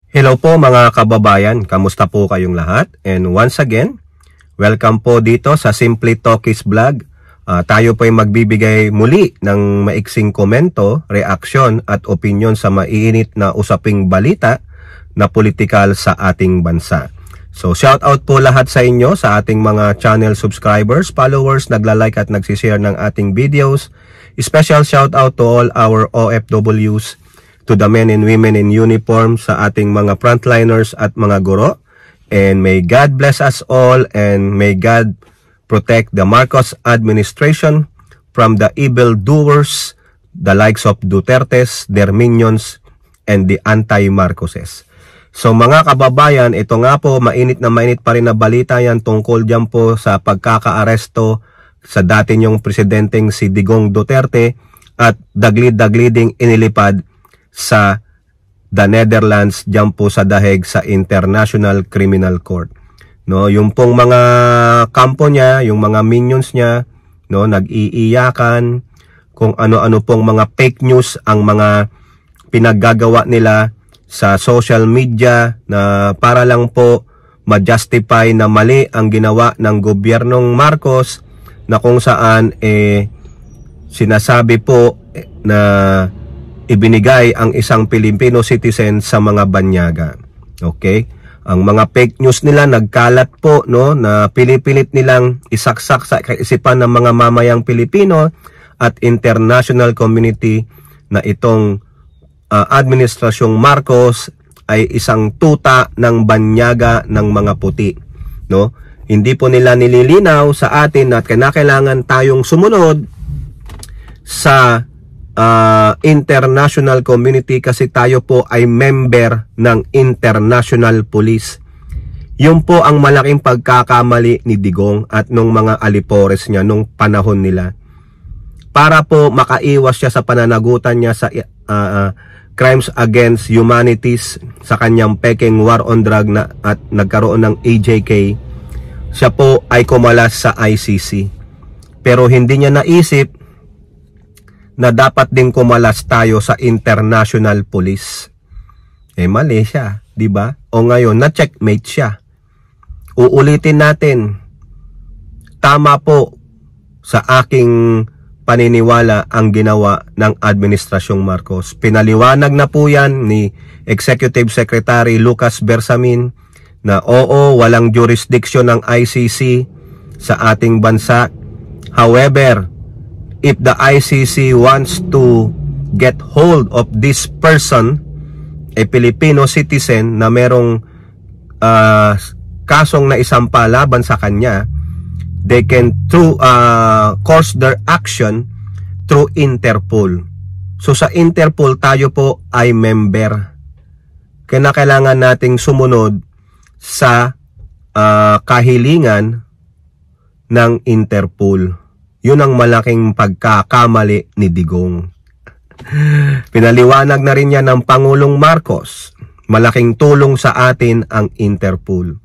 Hello po mga kababayan, kamusta po kayong lahat? And once again, welcome po dito sa Simply Talkies Vlog. Tayo po ay magbibigay muli ng maiksing komento, reaksyon at opinyon sa maiinit na usaping balita na politikal sa ating bansa. So shout out po lahat sa inyo, sa ating mga channel subscribers, followers, nagla-like at nagsishare ng ating videos. Special shout out to all our OFWs, to the men and women in uniform, sa ating mga frontliners at mga guro. And may God bless us all, and may God protect the Marcos administration from the evil doers, the likes of Dutertes, their minions, and the anti-Marcoses. So mga kababayan, ito nga po, mainit pa rin na balita yan tungkol dyan po sa pagkakaaresto sa dati niyong presidenteng si Digong Duterte at daglid-dagliding inilipad sa the Netherlands, dyan po sa dahig sa International Criminal Court. No, yung pong mga kampo niya, yung mga minions niya, no, nag-iiyakan kung ano-ano pong mga fake news ang mga pinaggagawa nila sa social media na para lang po ma-justify na mali ang ginawa ng gobyernong Marcos, na kung saan sinasabi po na ibinigay ang isang Filipino citizen sa mga banyaga. Okay? Ang mga fake news nila nagkalat po, no, na pinipilit nilang isaksak sa kaisipan ng mga mamayang Pilipino at international community na itong administrasyong Marcos ay isang tuta ng banyaga ng mga puti, no? Hindi po nila nililinaw sa atin na kailangan tayong sumunod sa international community kasi tayo po ay member ng international police. Yun po ang malaking pagkakamali ni Digong at nung mga alipores niya nung panahon nila. Para po makaiwas siya sa pananagutan niya sa crimes against humanities, sa kanyang peking war on drug na, at nagkaroon ng AJK, siya po ay kumalas sa ICC. Pero hindi niya naisip na dapat din kumalas tayo sa international police. Mali siya, di ba? O ngayon, na-checkmate siya. Uulitin natin. Tama po sa aking paniniwala ang ginawa ng Administrasyong Marcos. Pinaliwanag na po yan ni Executive Secretary Lucas Bersamin na oo, walang jurisdiction ng ICC sa ating bansa. However, if the ICC wants to get hold of this person, a Filipino citizen na merong kasong na isampa laban sa kanya, they can course their action through Interpol. So sa Interpol tayo po ay member. Kailangan nating sumunod sa kahilingan ng Interpol. Yun ang malaking pagkakamali ni Digong. Pinaliwanag na rin yan ng Pangulong Marcos. Malaking tulong sa atin ang Interpol.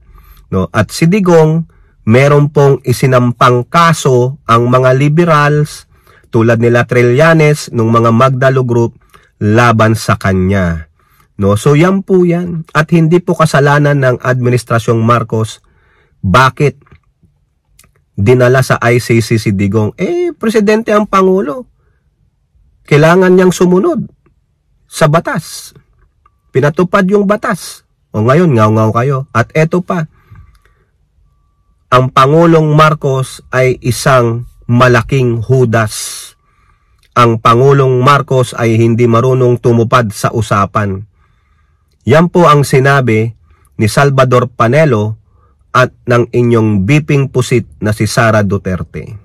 No? At si Digong, meron pong isinampang kaso ang mga liberals tulad nila Trillanes nung mga Magdalo Group laban sa kanya. No? So yan po yan. At hindi po kasalanan ng Administrasyong Marcos. Bakit dinala sa ICC si Digong? Presidente ang Pangulo. Kailangan niyang sumunod sa batas. Pinatupad yung batas. O ngayon, ngaw-ngaw kayo. At eto pa, ang Pangulong Marcos ay isang malaking hudas. Ang Pangulong Marcos ay hindi marunong tumupad sa usapan. Yan po ang sinabi ni Salvador Panelo at ng inyong biping pusit na si Sara Duterte.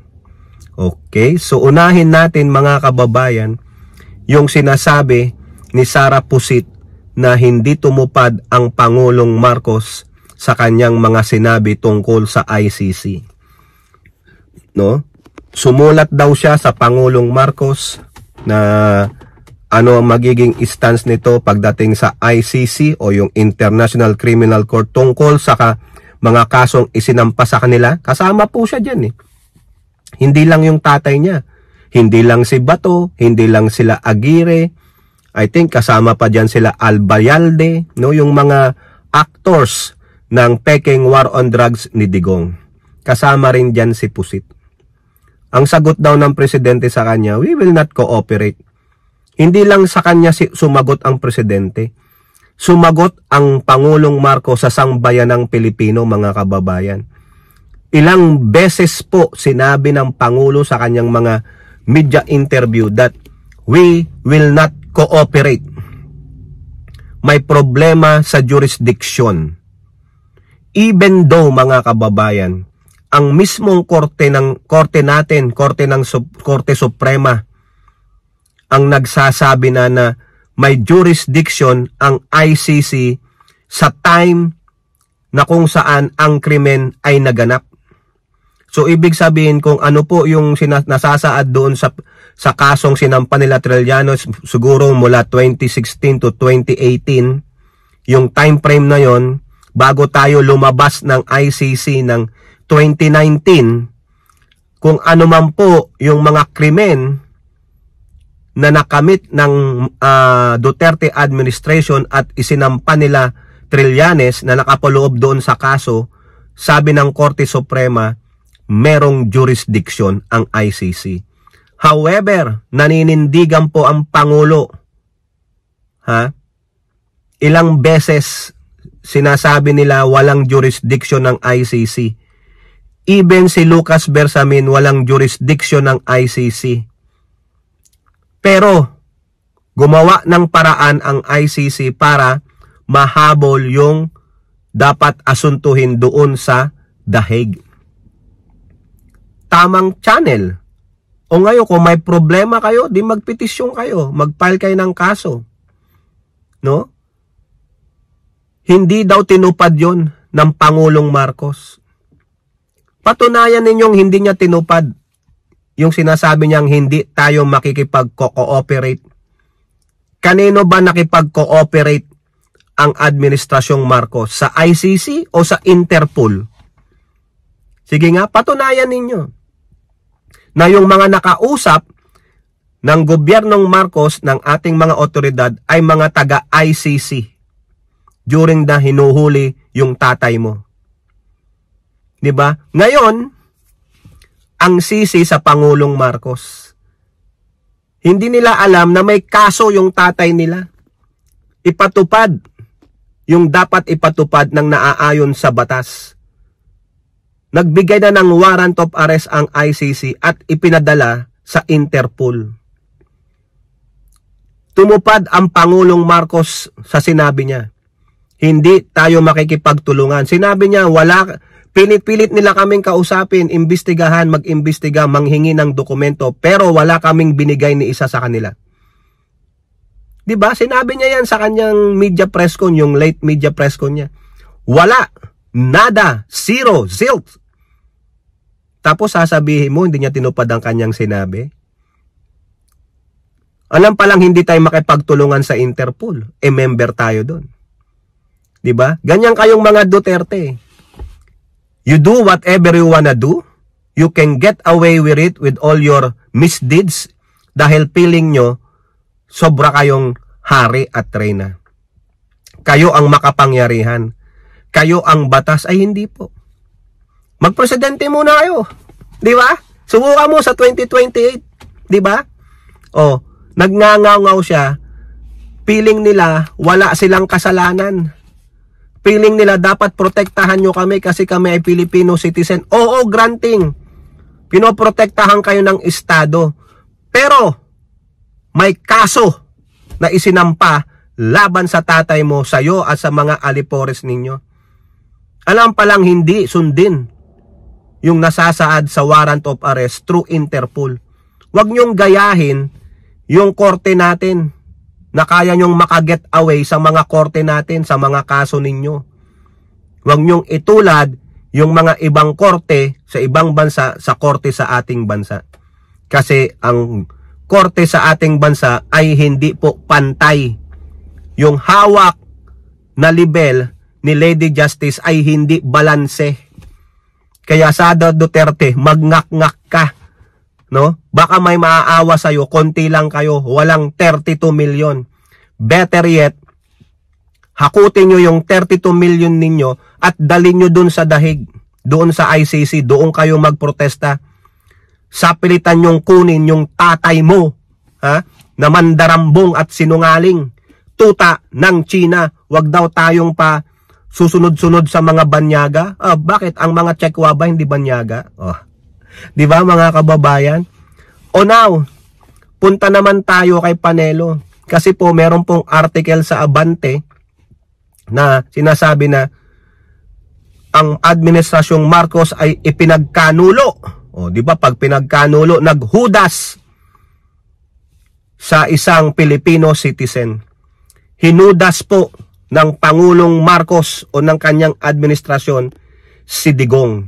Okay, so unahin natin mga kababayan yung sinasabi ni Sara Pusit na hindi tumupad ang Pangulong Marcos sa kanyang mga sinabi tungkol sa ICC. No? Sumulat daw siya sa Pangulong Marcos na ano ang magiging stance nito pagdating sa ICC o yung International Criminal Court tungkol sa mga kasong isinampa sa kanila. Kasama po siya dyan . Hindi lang yung tatay niya. Hindi lang si Bato, hindi lang sila Aguirre, I think kasama pa dyan sila Albayalde, no? Yung mga actors ng Peking War on Drugs ni Digong. Kasama rin dyan si Pusit. Ang sagot daw ng presidente sa kanya, we will not cooperate. Hindi lang sa kanya sumagot ang presidente. Sumagot ang Pangulong Marcos sa sangbayanang Pilipino, mga kababayan. Ilang beses po sinabi ng Pangulo sa kanyang mga media interview that we will not cooperate. May problema sa jurisdiction. Even though, mga kababayan, ang mismong korte natin, Korte Suprema, ang nagsasabi na may jurisdiction ang ICC sa time na kung saan ang krimen ay naganap. So, ibig sabihin kung ano po yung nasasaad doon sa kasong sinampa nila Trillanes, siguro mula 2016 to 2018, yung time frame na yon, bago tayo lumabas ng ICC ng 2019, kung ano man po yung mga krimen na nakamit ng Duterte administration at isinampa nila Trillanes na nakapaloob doon sa kaso, sabi ng Korte Suprema, merong jurisdiction ang ICC. However, naninindigan po ang Pangulo. Ilang beses sinasabi nila walang jurisdiction ng ICC. Even si Lucas Bersamin, walang jurisdiction ng ICC. Pero, gumawa ng paraan ang ICC para mahabol yung dapat asuntuhin doon sa The Hague. Tamang channel. O ngayon, kung may problema kayo, di magpetisyon kayo. Mag-file kayo ng kaso. No? Hindi daw tinupad yon ng Pangulong Marcos. Patunayan ninyong hindi niya tinupad yung sinasabi niyang hindi tayo makikipag-cooperate. Kanino ba nakipag-cooperate ang Administrasyong Marcos? Sa ICC o sa Interpol? Sige nga, patunayan ninyo na yung mga nakausap ng gobyernong Marcos, ng ating mga otoridad, ay mga taga-ICC during na hinuhuli yung tatay mo. Diba? Ngayon, ang sisi sa Pangulong Marcos. Hindi nila alam na may kaso yung tatay nila. Ipatupad yung dapat ipatupad ng naaayon sa batas. Nagbigay na ng warrant of arrest ang ICC at ipinadala sa Interpol. Tumupad ang Pangulong Marcos sa sinabi niya. Hindi tayo makikipagtulungan. Sinabi niya, pilit-pilit nila kaming kausapin, imbestigahan, mag-imbestiga, manghingi ng dokumento, pero wala kaming binigay ni isa sa kanila. Diba? Sinabi niya yan sa kanyang media press con, yung late media press con niya. Wala. Nada. Zero. Zilch. Tapos sasabihin mo, hindi niya tinupad ang kanyang sinabi. Alam palang hindi tayo makipagtulungan sa Interpol. Member tayo doon. Diba? Ganyan kayong mga Duterte. You do whatever you wanna do. You can get away with it with all your misdeeds dahil feeling nyo sobra kayong hari at reyna. Kayo ang makapangyarihan. Kayo ang batas. Ay hindi po. Magpresidente muna kayo. Di ba? Subukan mo sa 2028. Di ba? O, nagngangaw siya. Feeling nila wala silang kasalanan. Feeling nila dapat protektahan nyo kami kasi kami ay Filipino citizen. Oo, granting. Pinoprotektahan kayo ng Estado. Pero, may kaso na isinampa laban sa tatay mo, sayo at sa mga alipores ninyo. Alam palang hindi sundin yung nasasaad sa warrant of arrest through Interpol. Huwag nyong gayahin yung korte natin na kaya nyong makaget away sa mga korte natin, sa mga kaso ninyo. Huwag nyong itulad yung mga ibang korte sa ibang bansa sa korte sa ating bansa. Kasi ang korte sa ating bansa ay hindi po pantay. Yung hawak na libel ni Lady Justice ay hindi balanse. Kaya Sada Duterte, magngak-ngak ka. No? Baka may maaawa sa'yo, konti lang kayo, walang 32 million. better yet, hakutin nyo yung 32 million ninyo at dalhin nyo dun sa dahig, doon sa ICC, doon kayo magprotesta. Sapilitan nyong kunin yung tatay mo, ha, na mandarambong at sinungaling, tuta ng China. Wag daw tayong pa susunod-sunod sa mga banyaga. Bakit? Ang mga Chekwa ba hindi banyaga? Di ba mga kababayan? O now, punta naman tayo kay Panelo. Kasi po meron pong article sa Abante na sinasabi na ang administrasyong Marcos ay ipinagkanulo. Di ba pag pinagkanulo, naghudas sa isang Filipino citizen. Hinudas po ng Pangulong Marcos o ng kanyang administrasyon si Digong.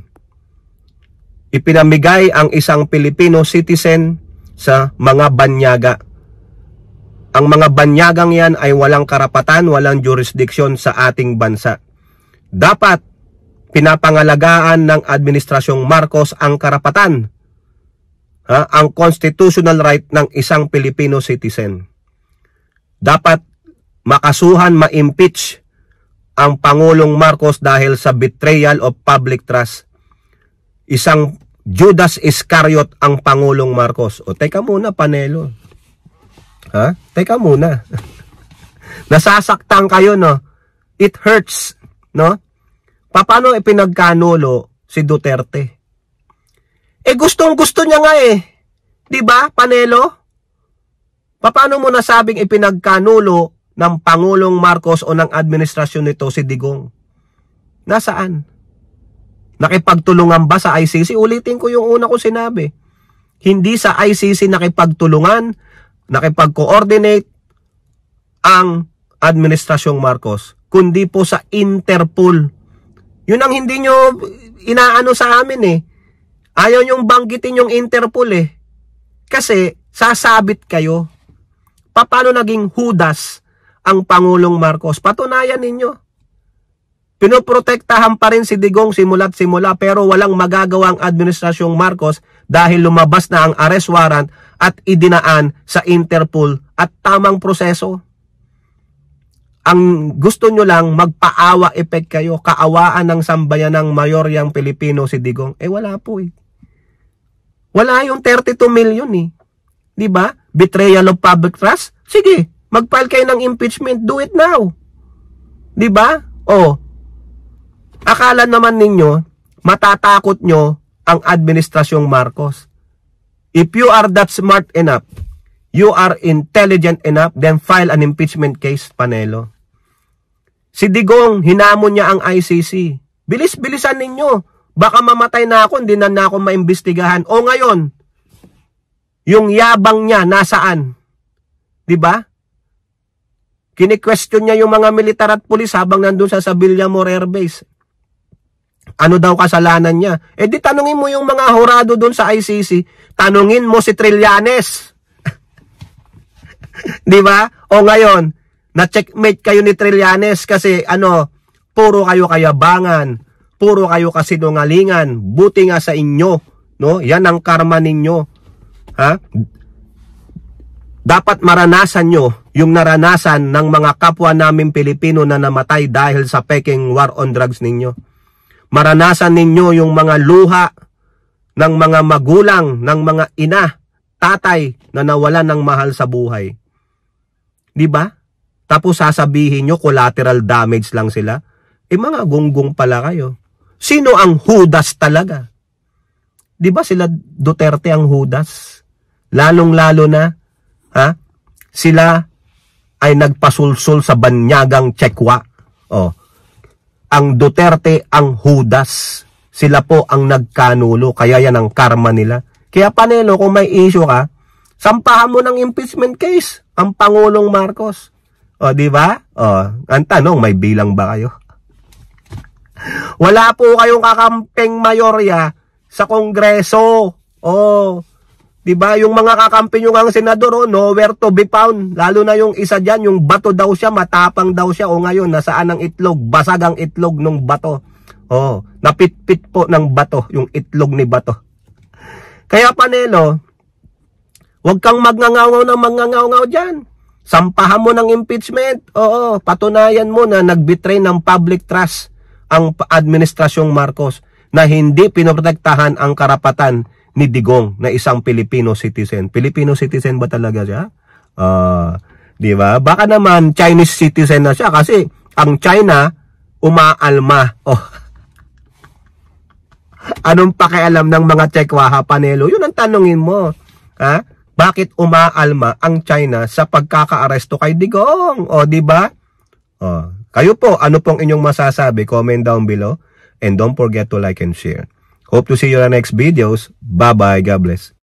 Ipinamigay ang isang Filipino citizen sa mga banyaga. Ang mga banyagang yan ay walang karapatan, walang jurisdiksyon sa ating bansa. Dapat pinapangalagaan ng administrasyong Marcos ang karapatan, ang constitutional right ng isang Filipino citizen. Dapat makasuhan, ma-impeach ang Pangulong Marcos dahil sa betrayal of public trust. Isang Judas Iscariot ang Pangulong Marcos. Teka muna, Panelo. Teka muna. Nasasaktan kayo, no? It hurts, no? Paano ipinagkanulo si Duterte? Gustong-gusto niya nga eh. 'Di ba, Panelo? Paano mo nasabing ipinagkanulo ng Pangulong Marcos o ng administrasyon nito si Digong? Nasaan? Nakipagtulungan ba sa ICC? Ulitin ko yung una ko sinabi. Hindi sa ICC nakipagtulungan, nakipag-coordinate ang administrasyong Marcos, kundi po sa Interpol. Yun ang hindi nyo inaano sa amin eh. Ayaw nyong banggitin yung Interpol eh. Kasi sasabit kayo. Paano naging hudas ang Pangulong Marcos? Patunayan ninyo. Pinoprotektahan pa rin si Digong simula't simula pero walang magagawa ang administrasyong Marcos dahil lumabas na ang arrest warrant at idinaan sa Interpol at tamang proseso. Ang gusto nyo lang magpaawa effect kayo, kaawaan ng sambayanang mayoryang Pilipino si Digong. Wala po eh. Wala yung 32 million eh. Di ba? Betrayal of public trust? Sige, mag-file kayo ng impeachment, do it now. Di ba? Akala naman ninyo, matatakot nyo ang administrasyong Marcos. If you are that smart enough, you are intelligent enough, then file an impeachment case, Panelo. Si Digong, hinamon niya ang ICC. Bilis-bilisan ninyo. Baka mamatay na ako, hindi na ako maimbestigahan. O ngayon, yung yabang niya, nasaan? Diba? Kini-question niya yung mga militar at pulis habang nandun sa Villamor Air Base. Ano daw kasalanan niya? Di tanungin mo yung mga horado dun sa ICC. Tanungin mo si Trillanes. Diba? O ngayon, na-checkmate kayo ni Trillanes kasi puro kayo kayabangan, puro kayo kasinungalingan. Buti nga sa inyo, no? Yan ang karma ninyo. Dapat maranasan nyo yung naranasan ng mga kapwa namin Pilipino na namatay dahil sa peking war on drugs ninyo. Maranasan ninyo yung mga luha ng mga magulang, ng mga ina, tatay na nawalan ng mahal sa buhay. Diba? Tapos sasabihin nyo, collateral damage lang sila. Mga gunggong pala kayo. Sino ang hudas talaga? Diba sila Duterte ang hudas? Lalong-lalo na, sila ay nagpasulsul sa banyagang Chekwa. Ang Duterte ang hudas. Sila po ang nagkanulo. Kaya yan ang karma nila. Kaya Panelo, kung may issue ka, sampahan mo ng impeachment case ang Pangulong Marcos. Di ba? Ang tanong, may bilang ba kayo? Wala po kayong kakamping mayorya sa Kongreso. Di ba? Yung mga kakampi nyo ang senador, nowhere to be found. Lalo na yung isa dyan, yung bato daw siya, matapang daw siya. Ngayon, nasaan ang itlog? Basag ang itlog ng bato. Napitpit po ng bato, yung itlog ni bato. Kaya Panelo, huwag kang magngangaw ng magngangaw dyan. Sampahan mo ng impeachment. Oo, patunayan mo na nagbitray ng public trust ang administrasyong Marcos na hindi pinoprotektahan ang karapatan ni Digong na isang Filipino citizen. Filipino citizen ba talaga siya? Di ba? Baka naman Chinese citizen na siya kasi ang China umaalma. Oh. Anong pakialam ng mga Chekwaha Panelo? Yun ang tanungin mo. Ha? Bakit umaalma ang China sa pagkakaaresto kay Digong? O, di ba? O, kayo po, ano pong inyong masasabi? Comment down below. And don't forget to like and share. Hope to see you in the next videos. Bye-bye. God bless.